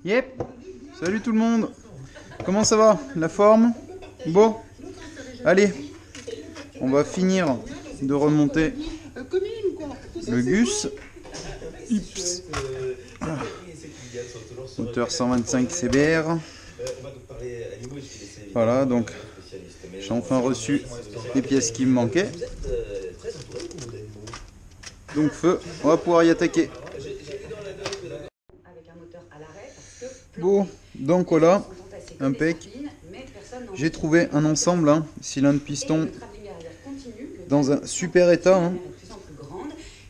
Yep. Salut tout le monde. Comment ça va? La forme? Bon. Allez. On va finir de remonter le Gus. Ups. Moteur 125 CBR. Voilà, donc j'ai enfin reçu les pièces qui me manquaient. Donc feu, on va pouvoir y attaquer. Bon, donc voilà, impec. J'ai trouvé un ensemble, hein, cylindre piston, dans un super état. Hein.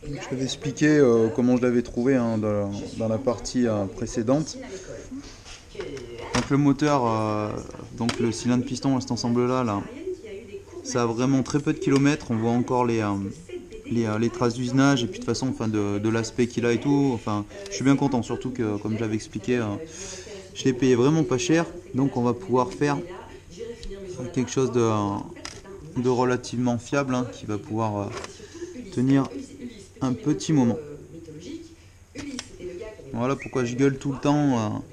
Je vais expliquer comment je l'avais trouvé hein, dans la partie précédente. Donc le moteur, donc le cylindre piston, cet ensemble-là, ça a vraiment très peu de kilomètres. On voit encore les traces d'usinage et puis de toute façon enfin, de l'aspect qu'il a et tout. Enfin, je suis bien content, surtout que comme j'avais expliqué, je l'ai payé vraiment pas cher. Donc on va pouvoir faire quelque chose de relativement fiable hein, qui va pouvoir tenir un petit moment. Voilà pourquoi je gueule tout le temps.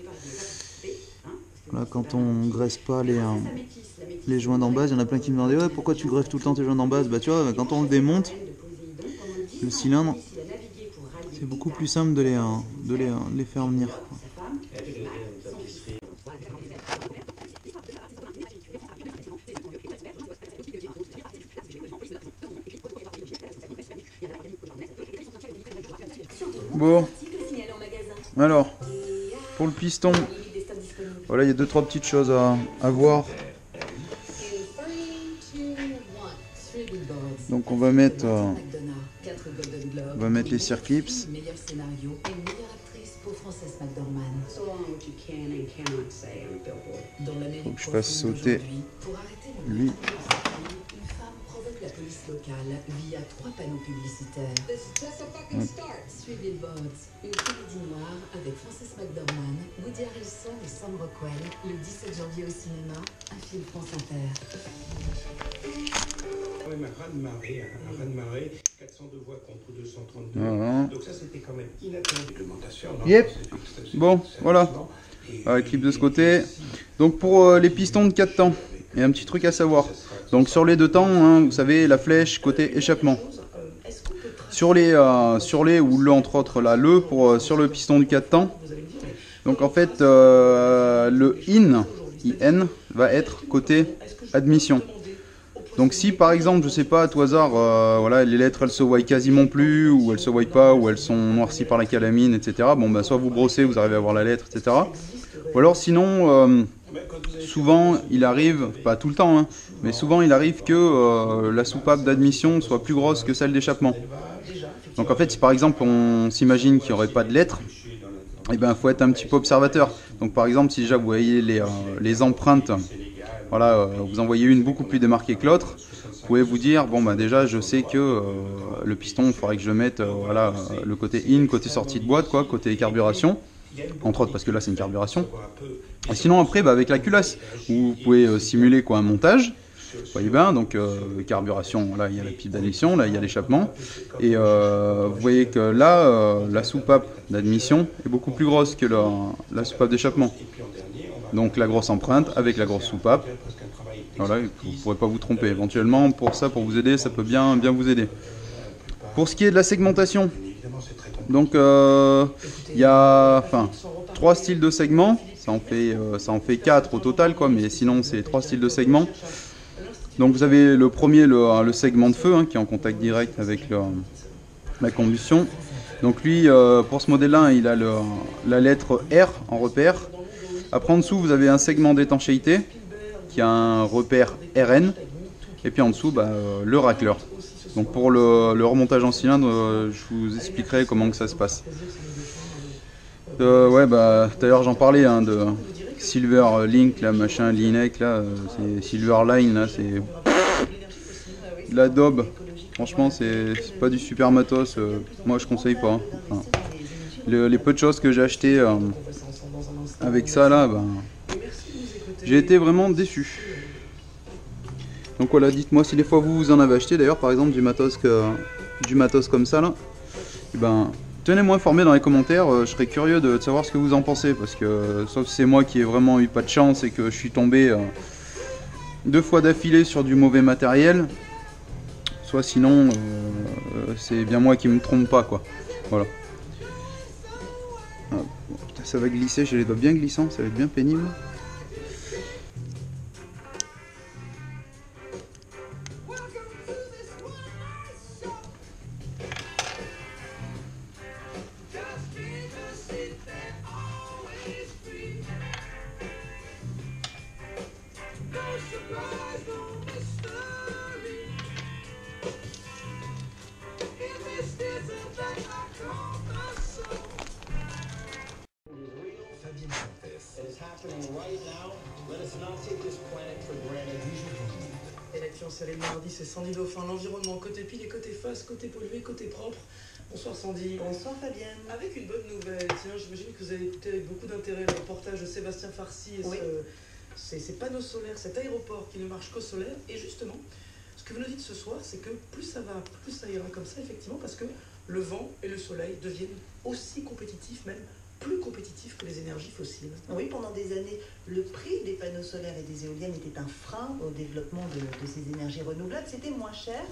Là, quand on graisse pas les joints d'en base, il y en a plein qui me demandaient ouais, pourquoi tu greffes tout le temps tes joints d'en base. Bah tu vois, quand on le démonte, le cylindre, c'est beaucoup plus simple de les faire venir. Bon, alors, pour le piston, voilà, il y a 2-3 petites choses à voir. Donc on va mettre les circlips. Faut que je fasse sauter lui. La police locale via 3 panneaux publicitaires. Suivez Billboards, une comédie noire avec Frances McDormand, Woody Harrelson et Sam Rockwell, le 17 janvier au cinéma, un film France Inter. Un raz-de-marée, 402 voix contre 232. Voilà. Donc ça c'était quand même inattendu. Yep. Bon, voilà. Clip de ce côté. Donc pour les pistons de 4 temps, il y a un petit truc à savoir. Donc sur les 2 temps, hein, vous savez, la flèche côté échappement. Sur les ou le entre autres là, sur le piston du 4 temps. Donc en fait, le IN va être côté admission. Donc si par exemple, je sais pas, à tout hasard, voilà, les lettres elles se voient quasiment plus, ou elles se voient pas, ou elles sont noircies par la calamine, etc. Bon bah soit vous brossez, vous arrivez à voir la lettre, etc. Ou alors sinon, souvent il arrive, pas tout le temps, hein, mais souvent il arrive que la soupape d'admission soit plus grosse que celle d'échappement. Donc en fait si par exemple on s'imagine qu'il n'y aurait pas de lettres, et ben faut être un petit peu observateur. Donc par exemple si déjà vous voyez les empreintes, voilà, vous en voyez une beaucoup plus démarquée que l'autre, vous pouvez vous dire bon bah déjà je sais que le piston il faudrait que je le mette voilà, le côté in, côté sortie de boîte, quoi, côté carburation, entre autres parce que là c'est une carburation. Et sinon après bah, avec la culasse, vous pouvez simuler quoi, un montage. Vous voyez bien, donc carburation, là il y a la pipe d'admission, là il y a l'échappement. Et vous voyez que là, la soupape d'admission est beaucoup plus grosse que la soupape d'échappement. Donc la grosse empreinte avec la grosse soupape. Voilà, vous ne pourrez pas vous tromper. Éventuellement, pour vous aider, ça peut bien vous aider. Pour ce qui est de la segmentation, donc il y a 3 styles de segments. Ça en fait 4 au total, quoi, mais sinon c'est 3 styles de segments. Donc vous avez le premier, le segment de feu, hein, qui est en contact direct avec la combustion. Donc lui, pour ce modèle-là, il a la lettre R en repère. Après en dessous, vous avez un segment d'étanchéité qui a un repère RN. Et puis en dessous, bah, le racleur. Donc pour le remontage en cylindre, je vous expliquerai comment que ça se passe. Ouais, bah, tout à l'heure j'en parlais hein, de Silver Link, là, machin, Linek, là, c'est Silver Line, là, c'est de la daube. Franchement, c'est pas du super matos. Moi, je conseille pas. Hein. Enfin, les peu de choses que j'ai acheté avec ça, là, ben, j'ai été vraiment déçu. Donc voilà, dites-moi si des fois vous en avez acheté, d'ailleurs, par exemple, du matos comme ça, là. Et ben, tenez-moi informé dans les commentaires, je serais curieux de savoir ce que vous en pensez, parce que sauf c'est moi qui ai vraiment eu pas de chance et que je suis tombé 2 fois d'affilée sur du mauvais matériel, soit sinon c'est bien moi qui me trompe pas quoi. Voilà. Ah, putain, ça va glisser, j'ai les doigts bien glissants, ça va être bien pénible. Élection salée mardi, c'est Sandy Dauphin. L'environnement, côté pile et côté face, côté pollué, côté propre. Bonsoir Sandy. Bonsoir Fabienne. Avec une bonne nouvelle, tiens, j'imagine que vous avez écouté avec beaucoup d'intérêt le reportage de Sébastien Farcy et oui. ces panneaux solaires, cet aéroport qui ne marche qu'au solaire. Et justement, ce que vous nous dites ce soir, c'est que plus ça va, plus ça ira comme ça, effectivement, parce que le vent et le soleil deviennent aussi compétitifs, même plus compétitifs que les énergies fossiles. Oui, pendant des années, le prix des panneaux solaires et des éoliennes était un frein au développement de ces énergies renouvelables. C'était moins cher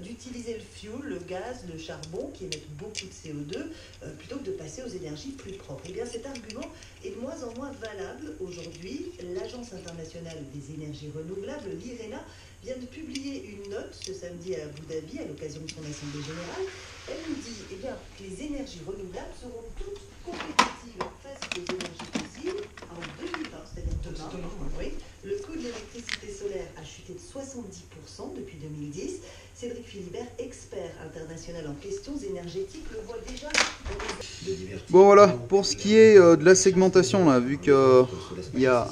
d'utiliser le fuel, le gaz, le charbon, qui émettent beaucoup de CO2, plutôt que de passer aux énergies plus propres. Eh bien, cet argument est de moins en moins valable aujourd'hui. L'Agence internationale des énergies renouvelables, l'IRENA, vient de publier une note ce samedi à Abu Dhabi, à l'occasion de son assemblée générale. Elle nous dit eh bien, que les énergies renouvelables seront toutes compétitives face aux énergies fossiles en 2020, c'est-à-dire demain. Oui. Le coût de l'électricité solaire a chuté de 70% depuis 2010. Cédric Philibert, expert international en questions énergétiques, le voit déjà. Bon voilà, pour ce qui est de la segmentation, là, vu qu'il y a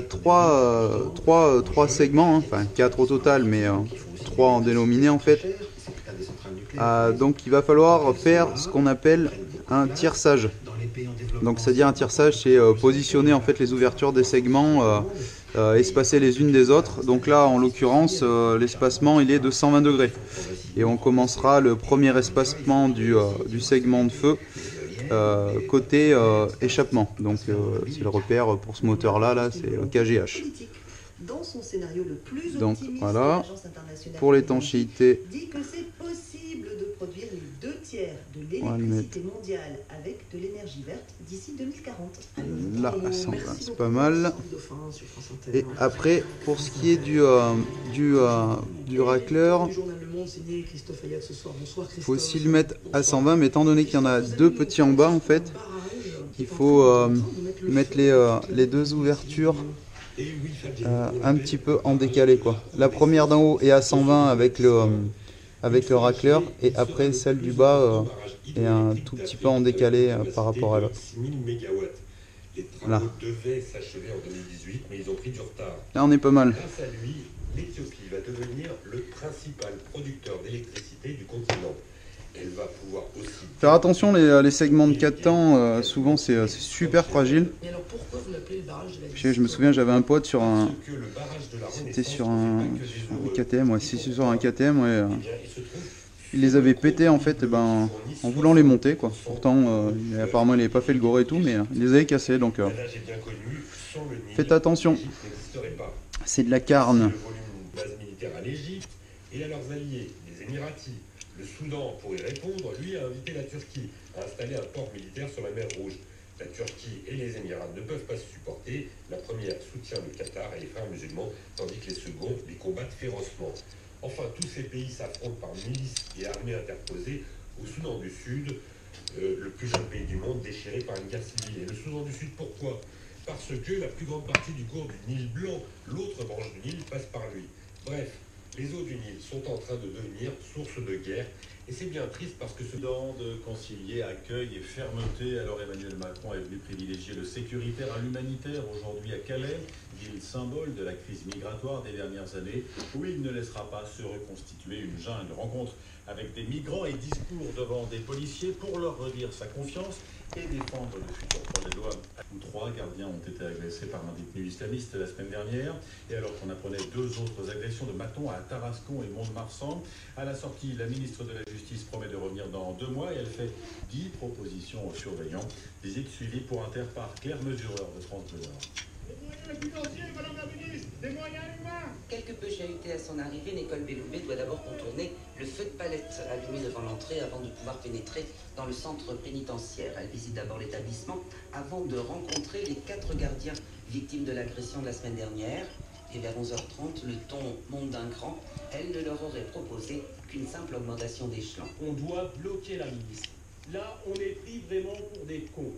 3 segments, hein, enfin 4 au total, mais 3 en dénominé en fait. Donc il va falloir faire ce qu'on appelle un tierçage. Donc c'est-à-dire un tierçage, c'est positionner en fait les ouvertures des segments espacées les unes des autres. Donc là en l'occurrence l'espacement il est de 120 degrés. Et on commencera le premier espacement du segment de feu côté échappement. Donc c'est le repère pour ce moteur là, c'est le KGH. Dans son scénario le plus donc optimiste, voilà, pour l'étanchéité, dit que c'est possible de produire les 2 tiers de l'électricité mondiale avec de l'énergie verte d'ici 2040. Là, c'est pas mal. Et après, pour ce qui est du racleur, il faut aussi le mettre à 120, mais étant donné qu'il y en a 2 petits en bas en fait, il faut mettre les 2 ouvertures un petit peu en décalé quoi. La première d'en haut est à 120 avec le racleur et après celle du bas est un tout petit peu en décalé par rapport à l'autre. Voilà. Là on est pas mal. Grâce à lui, l'Éthiopie va devenir le principal producteur d'électricité du continent. Elle va pouvoir aussi... Faire attention, les segments de 4 temps, souvent c'est super fragile. Et alors pourquoi vous l'appelez le barrage de la Je me souviens, j'avais un pote sur un... C'était sur un KTM, ouais, sur un KTM, ouais. Il les avait pétés en fait, en voulant les monter quoi. Pourtant, apparemment il n'avait pas fait le gore et tout, mais il les avait cassés, donc faites attention. C'est de la carne. Et à leurs alliés, les Émiratis. Le Soudan, pour y répondre, lui a invité la Turquie à installer un port militaire sur la mer Rouge. La Turquie et les Émirats ne peuvent pas se supporter. La première soutient le Qatar et les frères musulmans, tandis que les seconds les combattent férocement. Enfin, tous ces pays s'affrontent par milices et armées interposées au Soudan du Sud, le plus jeune pays du monde déchiré par une guerre civile. Et le Soudan du Sud, pourquoi? Parce que la plus grande partie du cours du Nil blanc, l'autre branche du Nil, passe par lui. Bref, les eaux du Nil sont en train de devenir source de guerre. Et c'est bien triste parce que ce... De concilier accueil et fermeté, alors Emmanuel Macron est venu privilégier le sécuritaire à l'humanitaire aujourd'hui à Calais. ville symbole de la crise migratoire des dernières années, où il ne laissera pas se reconstituer une jungle. Rencontre avec des migrants et discours devant des policiers pour leur redire sa confiance et défendre le futur projet de loi. 3 gardiens ont été agressés par un détenu islamiste la semaine dernière. Et alors qu'on apprenait 2 autres agressions de matons à Tarascon et Mont-de-Marsan, à la sortie, la ministre de la Justice promet de revenir dans 2 mois et elle fait 10 propositions aux surveillants. Visite suivie pour Inter par Claire Mesureur de France Bleu Nord. Quelque peu chahutée à son arrivée, Nicole Belloubet doit d'abord contourner le feu de palette allumé devant l'entrée avant de pouvoir pénétrer dans le centre pénitentiaire. Elle visite d'abord l'établissement avant de rencontrer les 4 gardiens victimes de l'agression de la semaine dernière. Et vers 11h30, le ton monte d'un cran. Elle ne leur aurait proposé qu'une simple augmentation d'échelon. On doit bloquer la milice. Là, on est pris vraiment pour des cons.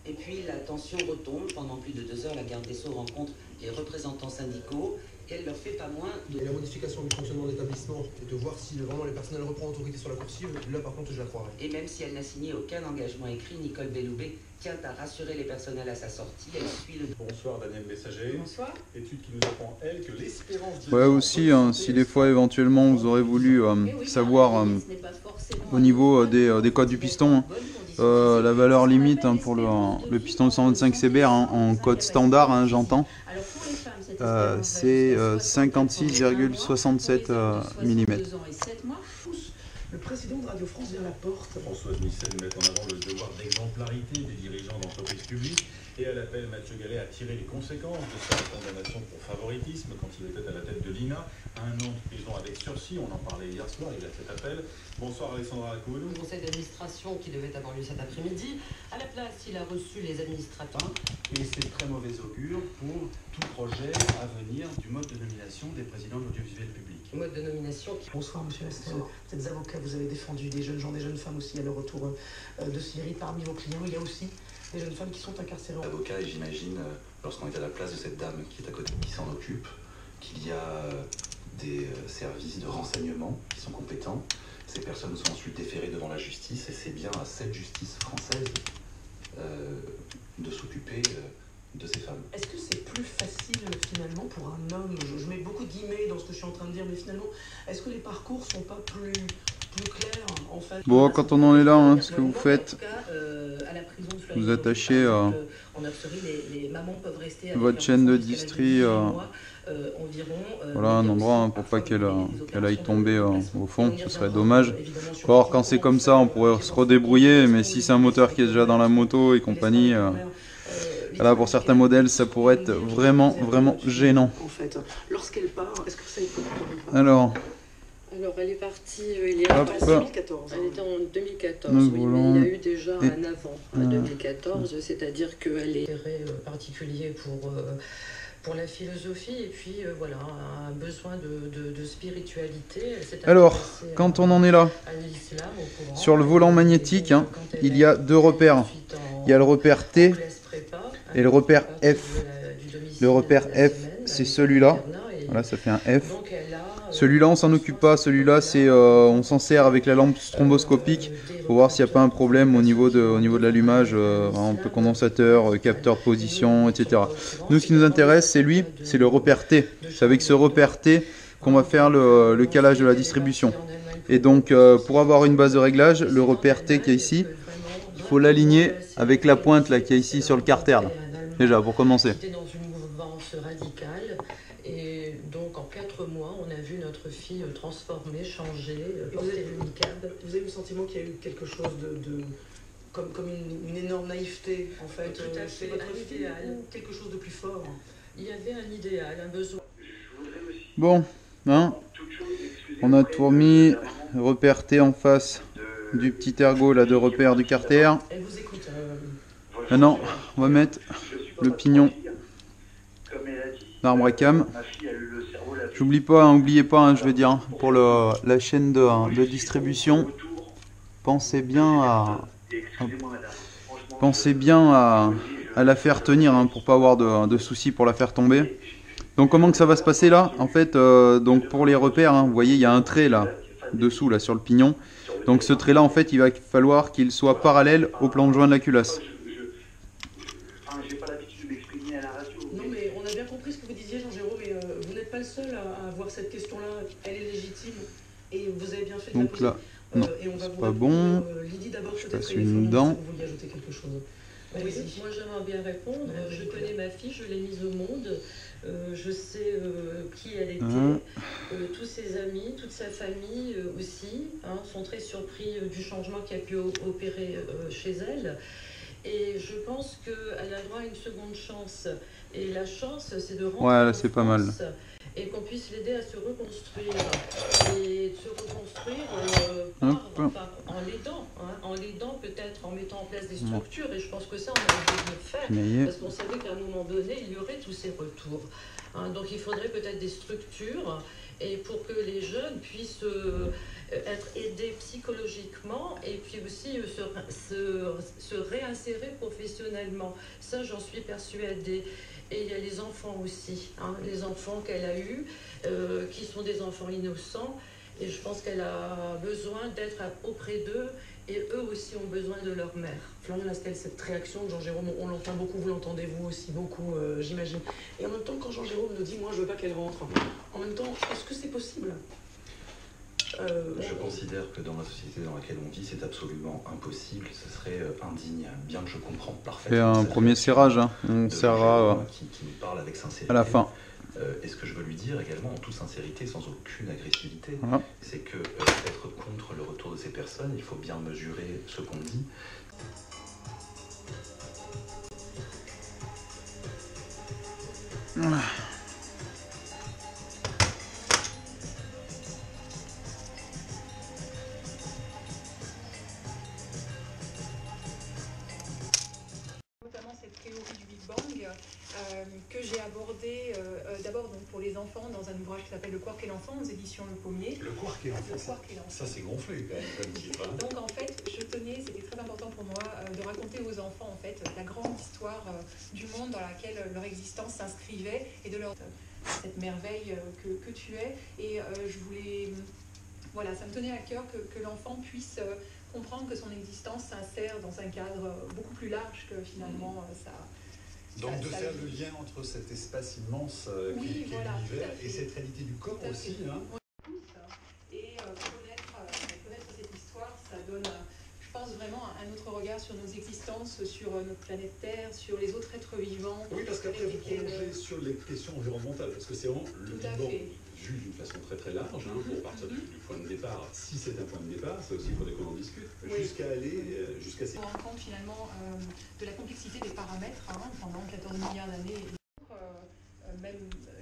Et puis la tension retombe. Pendant plus de 2 heures, la garde des Sceaux rencontre les représentants syndicaux et elle leur fait pas moins de... Et la modification du fonctionnement de l'établissement et de voir si vraiment les personnels reprennent autorité sur la coursive, là par contre je la croirais. Et même si elle n'a signé aucun engagement écrit, Nicole Belloubet tient à rassurer les personnels à sa sortie. Elle suit le... Bonsoir Daniel Messager. Bonsoir. Étude qui nous apprend, elle, que l'espérance de... Ouais, aussi, si des fois éventuellement vous aurez voulu savoir au niveau des codes du piston, la valeur limite pour le piston 125 CBR en code standard, j'entends, c'est 56,67 mm. Le président de Radio France vient à la porte. Françoise Micelle met en avant le devoir d'exemplarité des dirigeants d'entreprises publiques et elle appelle Mathieu Gallet à tirer les conséquences de sa condamnation pour favoritisme quand il était à la tête de l'INA. 1 an de prison avec sursis, on en parlait hier soir, il a fait appel. Bonsoir Alexandra Lacoune. Le conseil d'administration qui devait avoir lieu cet après-midi. À la place, il a reçu les administrateurs. Et c'est très mauvais augure pour tout projet à venir du mode de nomination des présidents de l'audiovisuel public. Mode de nomination qui... Bonsoir Monsieur Lestel, vous êtes avocat, vous avez défendu des jeunes gens, des jeunes femmes aussi à leur retour de Syrie. Parmi vos clients, il y a aussi des jeunes femmes qui sont incarcérées. Avocat, et j'imagine, lorsqu'on est à la place de cette dame qui est à côté, qui s'en occupe, qu'il y a des services de renseignement qui sont compétents. Ces personnes sont ensuite déférées devant la justice et c'est bien à cette justice française de s'occuper de ces femmes. Est-ce que c'est plus facile finalement pour un homme, je mets beaucoup de guillemets dans ce que je suis en train de dire, mais finalement, est-ce que les parcours sont pas plus clairs en fait? Bon, quand on en est là, ce que vous faites, vous attachez votre chaîne de distri, voilà, un endroit pour pas qu'elle aille tomber au fond, ce serait dommage. Or, quand c'est comme ça, on pourrait se redébrouiller, mais si c'est un moteur qui est déjà dans la moto et compagnie, là, pour certains modèles, ça pourrait être vraiment gênant. En fait, lorsqu'elle part, est-ce que ça peut... Alors, elle est partie il y a 2014. Elle était en 2014, oui, mais il y a eu déjà un avant 2014, c'est-à-dire qu'elle est particulier pour la philosophie et puis voilà, un besoin de spiritualité. Alors, quand on en est là, sur le volant magnétique, il y a 2 repères. Il y a le repère T et le repère F. Le repère F, c'est celui-là. Voilà, ça fait un F. Celui-là, on s'en occupe pas. Celui-là, c'est on s'en sert avec la lampe stromboscopique pour voir s'il n'y a pas un problème au niveau de l'allumage, un peu condensateur, capteur de position, etc. Nous, ce qui nous intéresse, c'est lui, c'est le repère T. C'est avec ce repère T qu'on va faire le calage de la distribution. Et donc, pour avoir une base de réglage, le repère T qui est ici, il faut l'aligner avec la pointe là qui est ici sur le carter. Là. Déjà, pour commencer. Dans une mouvance radicale. Et donc en 4 mois, on a vu notre fille transformée, changer, porter le niqab. Vous avez eu le sentiment qu'il y a eu quelque chose comme une énorme naïveté en fait chez votre fille, ou quelque chose de plus fort? Il y avait un idéal, un besoin. Bon, on a tout remis, repère T en face du petit ergot là de repère du carter. Elle vous écoute. Maintenant, on va mettre le pignon d'arbre à cam. J'oublie pas, oubliez pas, je veux dire, pour la chaîne de distribution, pensez bien à la faire tenir pour pas avoir de soucis pour la faire tomber. Donc comment que ça va se passer là? En fait, donc pour les repères, vous voyez, il y a un trait là dessous là sur le pignon. Donc ce trait là, en fait, il va falloir qu'il soit parallèle au plan de joint de la culasse. Non mais on a bien compris ce que vous d'abord cette question-là, elle est légitime et vous avez bien fait de donc la là, non, c'est pas bon. Je passe une dent. Vous vouliez ajouter quelque chose. Oui, moi j'aimerais bien répondre. Je connais ma fille, je l'ai mise au monde. Je sais qui elle était. Tous ses amis, toute sa famille aussi sont très surpris du changement qui a pu opérer chez elle. Et je pense qu'elle a droit à une seconde chance. Et la chance, c'est de rentrer ouais, là c'est pas mal. Et qu'on puisse l'aider à se reconstruire. Et de se reconstruire en l'aidant peut-être, en mettant en place des structures. Et je pense que ça, on a envie de le faire. Parce qu'on savait qu'à un moment donné, il y aurait tous ces retours. Donc il faudrait peut-être des structures et pour que les jeunes puissent être aidés psychologiquement et puis aussi se réinsérer professionnellement. Ça, j'en suis persuadée. Et il y a les enfants aussi, les enfants qu'elle a eus, qui sont des enfants innocents. Et je pense qu'elle a besoin d'être auprès d'eux et eux aussi ont besoin de leur mère. Florian Lastel, cette réaction de Jean-Jérôme, on l'entend beaucoup, vous l'entendez vous aussi beaucoup, j'imagine. Et en même temps, quand Jean-Jérôme nous dit « moi je veux pas qu'elle rentre », en même temps, est-ce que c'est possible ? Je considère que dans la société dans laquelle on vit, c'est absolument impossible, ce serait indigne, bien que je comprends parfaitement. Et un premier serrage, on serrera qui nous parle avec sincérité. À la fin. Et ce que je veux lui dire également, en toute sincérité, sans aucune agressivité, c'est que être contre le retour de ces personnes, il faut bien mesurer ce qu'on dit. Notamment cette théorie du Big Bang que j'ai abordée d'abord pour les enfants dans un ouvrage qui s'appelle Le Quark et l'enfant aux éditions Le Pommier. Le Quark et l'enfant, ça c'est gonflé quand même comme titre. Donc en fait, je tenais, c'était très important pour moi de raconter aux enfants en fait la grande histoire du monde dans laquelle leur existence s'inscrivait et de leur cette merveille que tu es. Et je voulais, voilà, ça me tenait à cœur que l'enfant puisse comprendre que son existence s'insère dans un cadre beaucoup plus large que finalement ça. Donc de faire le lien entre cet espace immense qui est l'univers et cette réalité du corps aussi. Et connaître cette histoire, ça donne, je pense, vraiment un autre regard sur nos existences, sur notre planète Terre, sur les autres êtres vivants. Oui, parce qu'après vous prolongez sur les questions environnementales, parce que c'est vraiment le Big Bang juge d'une façon très très large, pour partir du point de départ, si c'est un point de départ, ça aussi il faudrait qu'on en discute, jusqu'à aller jusqu'à ces... On rend compte finalement de la complexité des paramètres pendant 14 milliards d'années.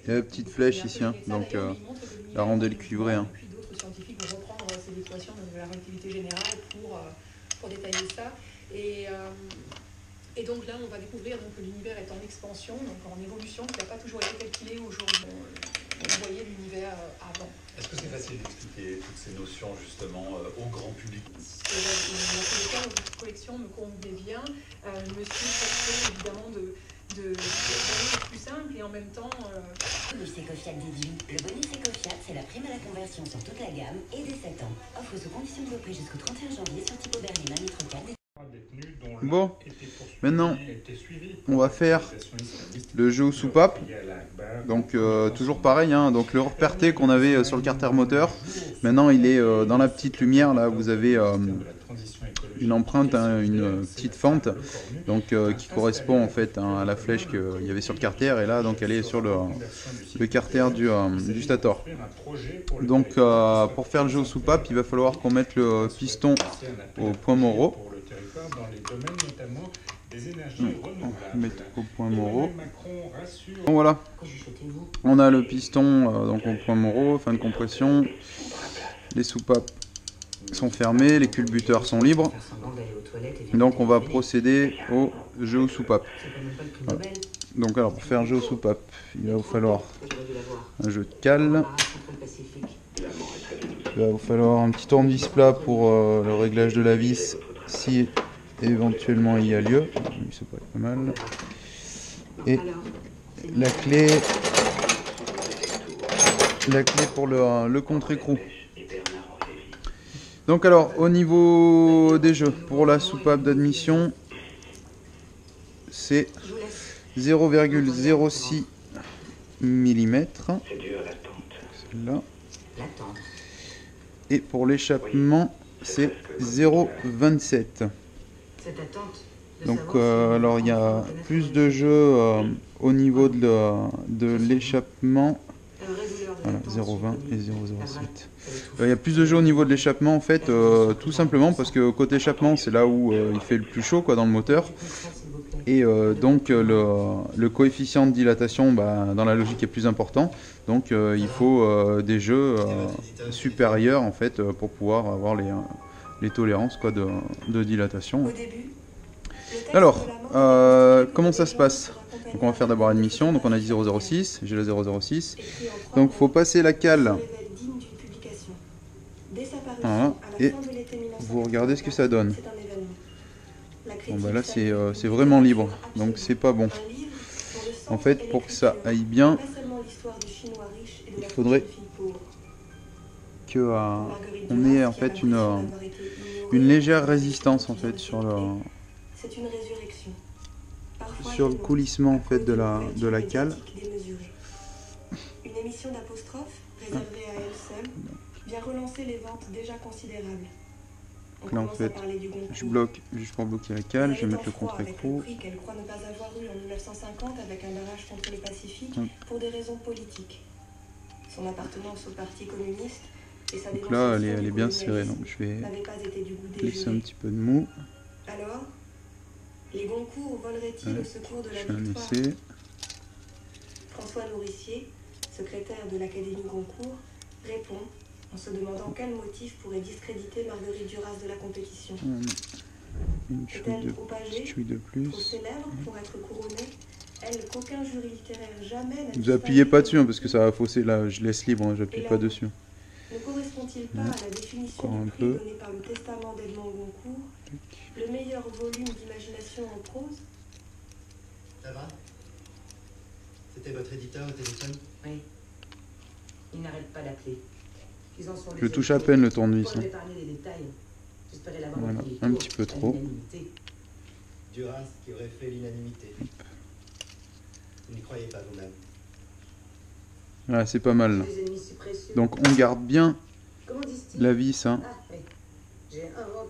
Il y a la petite flèche ici, donc la rondelle cuivrée. Et puis d'autres scientifiques vont reprendre ces équations de la relativité générale pour détailler ça. Et donc là, on va découvrir que l'univers est en expansion, donc en évolution, qui n'a pas toujours été tel qu'il est aujourd'hui. On voyait l'univers avant. Est-ce que c'est facile d'expliquer toutes ces notions justement au grand public? Votre collection me convenait bien. Je me suis cherché évidemment de plus simple et en même temps... Bonus Ecofiat déduit. Le bonus Ecofiat, c'est la prime à la conversion sur toute la gamme et dès 7 ans. Offre sous condition de prix jusqu'au 31 janvier sur Typo Berlin, Nitro 4. Bon, maintenant on va faire le jeu aux soupapes. Donc toujours pareil, donc le repère T qu'on avait sur le carter moteur, maintenant il est dans la petite lumière là, vous avez une empreinte, une petite fente, donc qui correspond en fait à la flèche qu'il y avait sur le carter, et là donc elle est sur le carter du stator. Donc pour faire le jeu aux soupapes, il va falloir qu'on mette le piston au point Moreau. Dans les domaines notamment des énergies renouvelables. On va mettre au point Moreau. Bon, voilà, on a le piston donc au point Moreau, fin de compression. Les soupapes sont fermées, les culbuteurs sont libres. Donc on va procéder au jeu aux soupapes. Voilà. Donc alors pour faire un jeu aux soupapes, il va vous falloir un jeu de cale. Il va vous falloir un petit tournevis plat pour le réglage de la vis si éventuellement il y a lieu, ça peut être pas mal, et la clé pour le contre-écrou. Donc alors au niveau des jeux, pour la soupape d'admission c'est 0,06 mm, là. Et pour l'échappement, c'est 0,27. Donc alors il y a plus de jeux au niveau de l'échappement. Voilà, 0,20 et 0,07. Il y a plus de jeux au niveau de l'échappement en fait, tout simplement parce que côté échappement c'est là où il fait le plus chaud quoi, dans le moteur. Et donc le coefficient de dilatation dans la logique est plus important. Donc il faut des jeux supérieurs en fait pour pouvoir avoir les tolérances quoi, de dilatation. Alors, comment ça se passe? Donc on va faire d'abord admission, donc on a dit 006, j'ai la 006. Donc il faut passer la cale. Voilà, et vous regardez ce que ça donne. Bon bah là c'est vraiment libre, donc c'est pas bon. En fait pour que ça aille bien, il faudrait que on ait en fait une légère résistance en fait sur le coulissement en fait de la cale. Une émission d'apostrophe réservée à elle seule vient relancer les ventes déjà considérables. Donc là en fait je bloque juste pour bloquer la cale, je vais mettre le contre-écrou. Qu'elle croit ne pas avoir eu en 1950 avec un barrage contre le Pacifique pour des raisons politiques. Son appartenance au Parti communiste et sa donc là elle est bien serrée, donc je vais laisser un petit peu de mou. Alors, les Goncourt voleraient-ils au secours de la victoire? Essai. François Nourricier, secrétaire de l'Académie Goncourt, répond en se demandant quel motif pourrait discréditer Marguerite Duras de la compétition. Une chouille de plus. Trop célèbre pour être couronnée, elle qu'aucun jury littéraire jamais n'a. Vous appuyez pas dessus parce que ça va fausser, là je laisse libre, j'appuie pas dessus. Ne correspond-il pas à la définition du prix donnée par le testament d'Edmond Goncourt, le meilleur volume d'imagination en prose? Ça va? C'était votre éditeur au téléphone? Oui. Il n'arrête pas d'appeler. Je touche à peine le tournevis. Hein. Voilà, un petit peu trop. Duras qui aurait fait l'unanimité. Vous n'y croyez pas vous-même? Voilà, c'est pas mal. Là. Donc on garde bien la vis. Hein.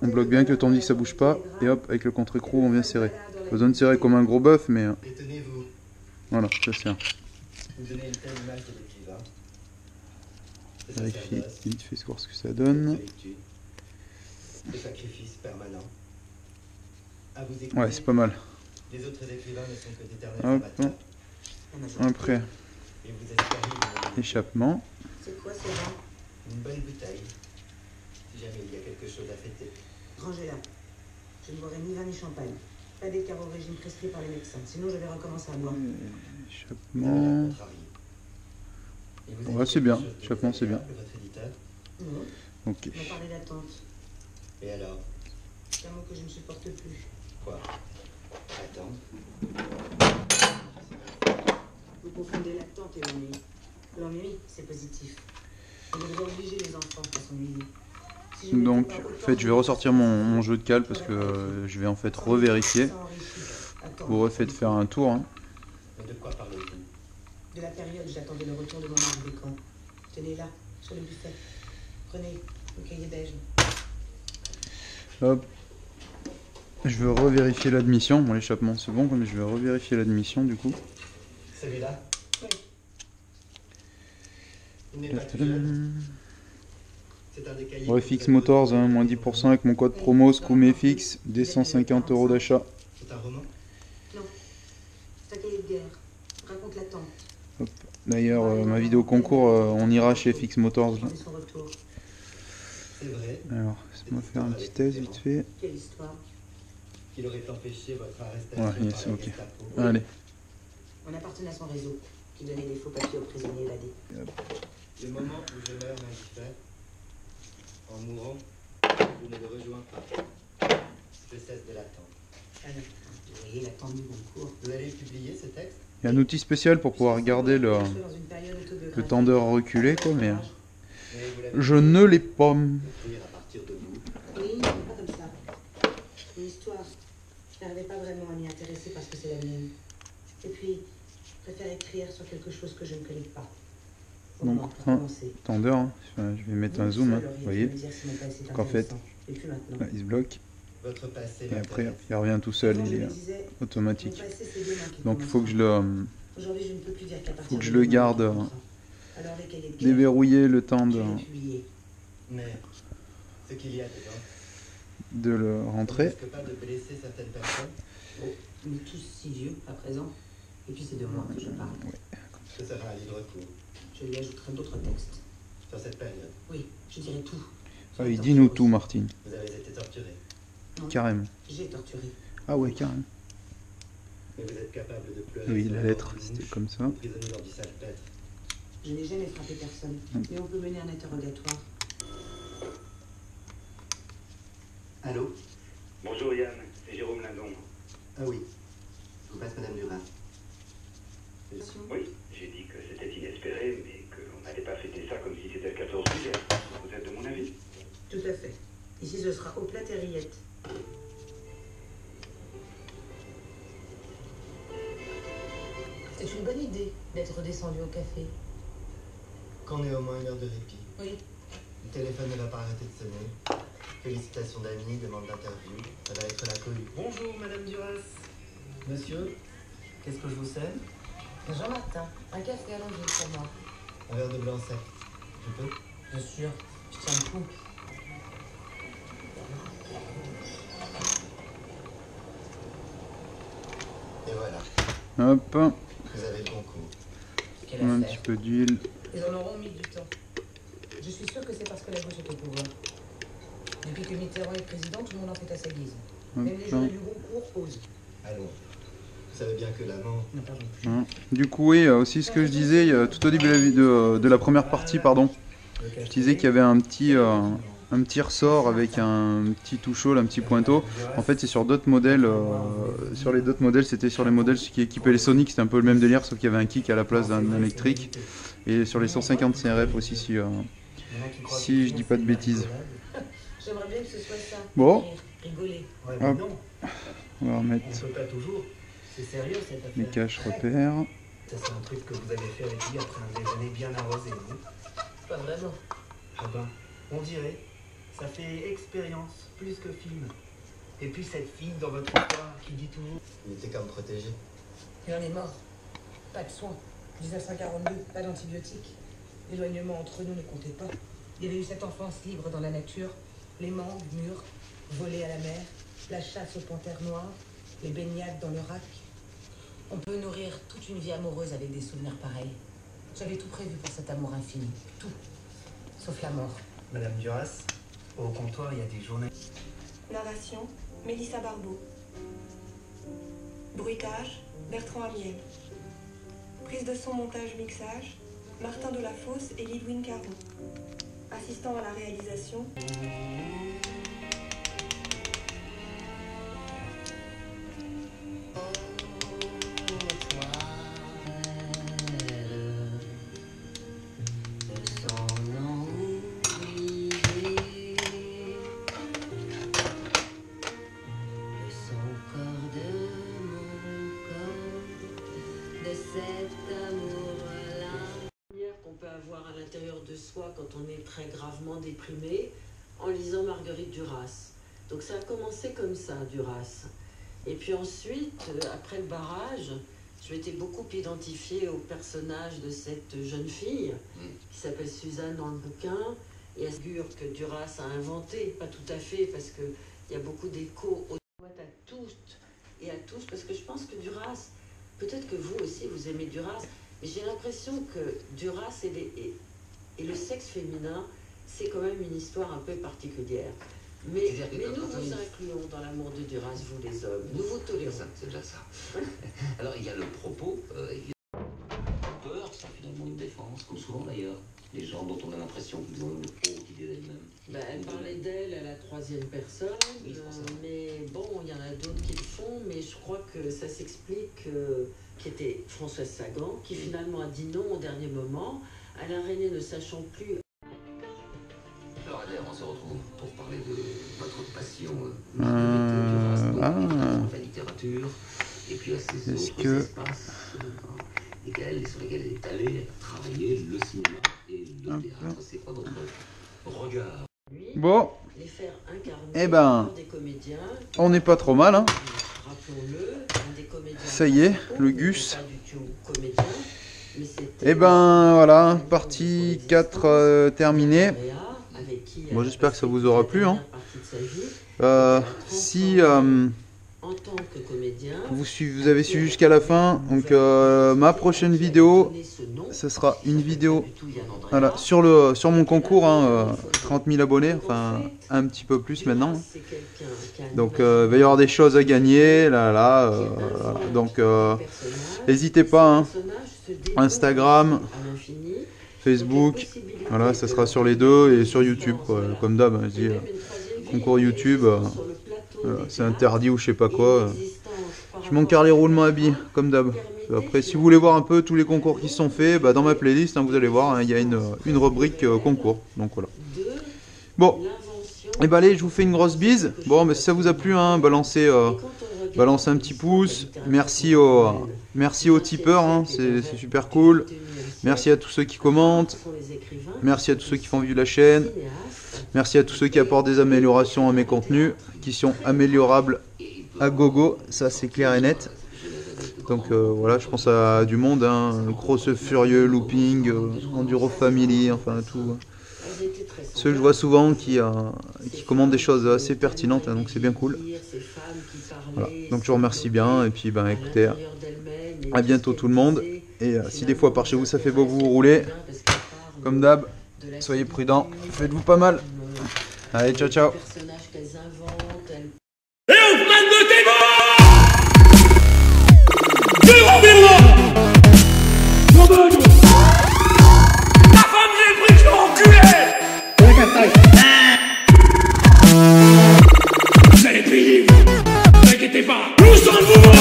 On bloque bien que le tournevis ça bouge pas. Et hop, avec le contre-écrou on vient serrer. Pas besoin de serrer comme un gros bœuf, mais... voilà, ça sert. Vous donnez une telle image de l'écrivain. Vérifier vite fait voir ce que ça donne. Le sacrifice permanent. Ouais, c'est pas mal. Les autres écrivains ne sont que d'éternels amateurs. Après, échappement. C'est quoi ce vin? Une bonne bouteille. Si jamais il y a quelque chose à fêter. Rangez-la. Je ne boirai ni vin ni champagne. Pas d'écart au régime prescrit par les médecins. Sinon, je vais recommencer à boire. Échappement. Ouais, c'est bien. Échappement, c'est bien. Non. Ok. On va parler d'attente. Et alors? C'est un mot que je ne supporte plus. Quoi? Attendre? Vous confondez l'attente et l'ennui. L'ennui, c'est positif. On devrait obliger les enfants à s'ennuyer. Donc, en fait, je vais ressortir mon jeu de cale parce que je vais en fait revérifier. Vous refaites faire un tour. Hein. Mais de quoi parlez-vous? De la période où j'attendais le retour de mon mari des camps. Tenez là, sur le buffet. Prenez le cahier beige. Hop. Je veux revérifier l'admission. Bon, l'échappement c'est bon, mais je vais revérifier l'admission du coup. Celui-là? Oui. Refix Motors, hein, moins 10% avec mon code promo SCOUMEFIX, des 150 € d'achat. C'est un roman? Non. C'est un cahier de guerre. Raconte l'attente. D'ailleurs, ma vidéo concours, on ira chez FX Motors. Là. C'est vrai. Alors, laisse-moi faire un petit test vite fait. Quelle histoire? Qu'il aurait empêché votre arrestation. Ouais, yes, ok. Allez. On appartenait à son réseau, qui donnait des faux papiers aux prisonniers évadés. Le moment où je meurs m'indiffère, en mourant, je ne le rejoins pas. Je cesse de l'attendre. Vous voyez l'attente du concours. Vous allez publier ce texte? Il y a un outil spécial pour pouvoir garder le tendeur reculé, quoi, mais je ne l'ai pas. Oui, pas comme ça. Une histoire. Je n'arrivais pas vraiment à m'y intéresser parce que c'est la mienne. Et puis, je préfère écrire sur quelque chose que je ne connais pas. Donc un tendeur, hein. Enfin, je vais mettre un zoom, hein, vous voyez. Donc en fait, là, il se bloque. Et après, il revient tout seul, il est automatique. Donc il faut que je le garde déverrouillé le temps de le rentrer. On est tous si vieux à présent, et puis c'est de moi que je parle. Ce sera un livre court. Je lui ajouterai d'autres textes. Sur cette période. Oui, je dirai tout. Ah, il dit nous tout, Martine. Vous avez été torturé. Non, carrément. J'ai torturé. Ah ouais, carrément. Mais vous êtes capable de pleurer. Oui, la lettre, c'était comme ça. Prisonnier dans du salpêtre. Je n'ai jamais frappé personne, mais on peut mener un interrogatoire. Allô? Bonjour Yann, c'est Jérôme Lindon. Ah oui. Je vous passe Madame Duras. Oui, j'ai dit que c'était inespéré, mais qu'on n'allait pas fêter ça comme si c'était le 14 juillet. Vous êtes de mon avis? Tout à fait. Ici, ce sera au Plat et Rillettes. C'est une bonne idée d'être descendu au café. Qu'on ait au moins une heure de répit. Oui. Le téléphone ne va pas arrêter de sonner. Félicitations d'amis, demande d'interview. Ça va être la cohue. Bonjour Madame Duras. Monsieur, qu'est-ce que je vous sers? Jean-Martin, un café allongé pour moi. Un verre de blanc sec. Je peux? Bien sûr, je tiens le coup. Et voilà. Hop. Vous avez le concours. Un petit peu d'huile. Ils en auront mis du temps. Je suis sûre que c'est parce que la gauche est au pouvoir. Depuis que Mitterrand est président, tout le monde en fait à sa guise. Même les jurés du Goncourt osent. Allons. Vous savez bien que l'amant... Du coup, oui, aussi ce que je disais tout au début de la première partie, pardon. Je disais qu'il y avait un petit ressort avec un petit touchol, un petit pointeau. En fait, c'est sur d'autres modèles. Sur les d'autres modèles, c'était sur les modèles qui équipaient les Sonic, c'était un peu le même délire, sauf qu'il y avait un kick à la place d'un électrique. Et sur les 150 CRF aussi, si je dis pas de bêtises. J'aimerais bien que ce soit ça. Bon. Rigoler. Hop. On va remettre On peut pas toujours. C'est sérieux cette affaire. les caches repères. Ça c'est un truc que vous avez fait avec lui après un déjeuner bien arrosé, non? Pas vraiment. Ah ben, on dirait. Ça fait expérience, plus que film. Et puis cette fille dans votre histoire qui dit toujours... Il était comme protégé. Il en est mort. Pas de soins. 1942, pas d'antibiotiques. L'éloignement entre nous ne comptait pas. Il y avait eu cette enfance libre dans la nature. Les mangues mûres, volées à la mer, la chasse aux panthères noires, les baignades dans le rack. On peut nourrir toute une vie amoureuse avec des souvenirs pareils. J'avais tout prévu pour cet amour infini. Tout. Sauf la mort. Madame Duras, au comptoir, il y a des journées. Narration, Mélissa Barbeau. Bruitage, Bertrand Amiel. Prise de son, montage, mixage, Martin Delafosse et Lidwin Caron. Assistant à la réalisation, à l'intérieur de soi quand on est très gravement déprimé en lisant Marguerite Duras. Donc ça a commencé comme ça, Duras. Et puis ensuite, après le barrage, je m'étais beaucoup identifiée au personnage de cette jeune fille qui s'appelle Suzanne dans le bouquin et à ce figure que Duras a inventé, pas tout à fait parce qu'il y a beaucoup d'échos à toutes et à tous, parce que je pense que Duras, peut-être que vous aussi vous aimez Duras, mais j'ai l'impression que Duras et le sexe féminin, c'est quand même une histoire un peu particulière. Mais nous vous incluons dans l'amour de Duras, vous les hommes. Nous vous tolérons. C'est déjà ça. Alors il y a le propos. Peur, c'est finalement une défense, comme souvent d'ailleurs. Les gens dont on a l'impression qu'ils ont une haute idée d'elles-mêmes. Ben, elle parlait d'elle à la troisième personne, oui, mais bon, il y en a d'autres qui le font, mais je crois que ça s'explique, qui était Françoise Sagan, qui finalement a dit non au dernier moment, Alain René ne sachant plus. Alors Adèle, on se retrouve pour parler de votre passion, la littérature, et puis à ces autres espaces. lesquelles et sur lesquelles elle est allée travailler le cinéma et le théâtre. C'est quoi votre regard? Bon, eh ben, on n'est pas trop mal, hein. Ça y est, le Gus. Eh ben, voilà, partie 4 terminée. Bon, j'espère que ça vous aura plu, hein. Si vous avez suivi jusqu'à la fin, donc ma prochaine vidéo, ce sera une vidéo voilà, sur mon concours, hein, 30 000 abonnés, enfin un petit peu plus maintenant. Donc il va y avoir des choses à gagner, donc n'hésitez pas, hein. Instagram, Facebook, voilà, ça sera sur les deux et sur YouTube, quoi. Comme d'hab, hein, je dis, concours YouTube, c'est interdit ou je sais pas quoi. Je manque les roulements à billes, comme d'hab. Après, si vous voulez voir un peu tous les concours qui sont faits, bah, dans ma playlist, hein, vous allez voir, hein, il y a une rubrique concours. Donc voilà. Bon, et bah allez, je vous fais une grosse bise. Bon, mais si ça vous a plu, hein, balancez un petit pouce. Merci aux tipeurs, hein, c'est super cool. Merci à tous ceux qui commentent. Merci à tous ceux qui font vivre la chaîne. Merci à tous ceux qui apportent des améliorations à mes contenus, qui sont améliorables à gogo, ça c'est clair et net. Donc voilà, je pense à du monde, hein, Grosse Furieux, Looping, Enduro Family, enfin tout. Ceux que je vois souvent qui commandent des choses assez pertinentes, hein, donc c'est bien cool. Voilà. Donc je vous remercie bien, et puis ben écoutez, à bientôt tout le monde. Et si des fois par chez vous ça fait beau, vous roulez, comme d'hab, soyez prudents, faites-vous pas mal. Allez, ciao ciao. Ta femme, j'ai pris, je l'ai enculé. Vous allez payer, vous. Ne vous inquiétez pas. Nous sommes vous.